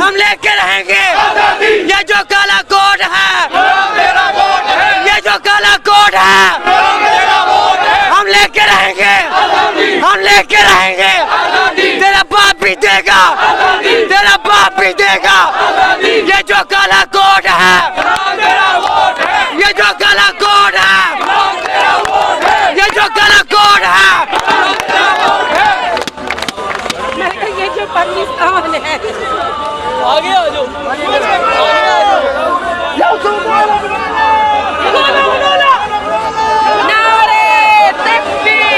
हम लेके रहेंगे ये जो काला कोड है, ये जो काला कोड है, हम लेके रहेंगे, हम लेके रहेंगे। तेरा बाप भी देगा, तेरा बाप भी देगा। ये जो काला कोड है, ये जो काला कोड है, ये जो काला कोड है। ये जो पाकिस्तान है, आगे आ जाओ, नारे तकबीर,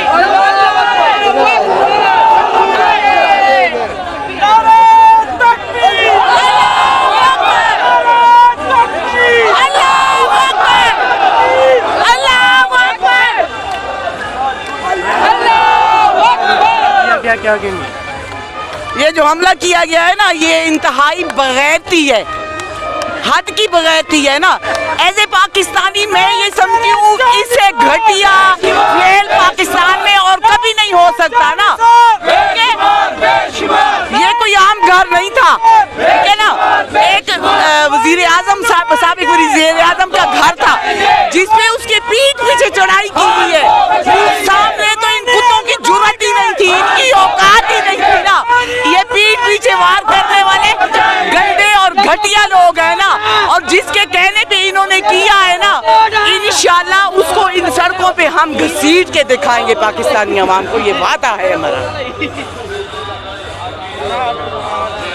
क्या ये जो हमला किया गया है ना, ये इंतहाई बगैरती है, हद की बगैरती है ना। एज ए पाकिस्तानी मैं ये समझती हूँ इससे घटिया खेल पाकिस्तान में और कभी नहीं हो सकता ना। ये कोई आम घर नहीं था, ठीक है ना। एक वजीर आजम साबिक वजीर आजम का घर था जिसमें उसके पीठ पीछे चढ़ाई की गई है। सामने तो इन कुत्तों की जुर्रत ही नहीं थी, इनकी औकात ही नहीं थी ना। ये पीठ पीछे वार करने वाले गंदे और घटिया लोग हैं ना, और जिसके कहने पे इन्होंने किया है ना, इंशाल्लाह उसको इन सड़कों पे हम घसीट के दिखाएंगे पाकिस्तानी अवाम को। ये वादा है हमारा।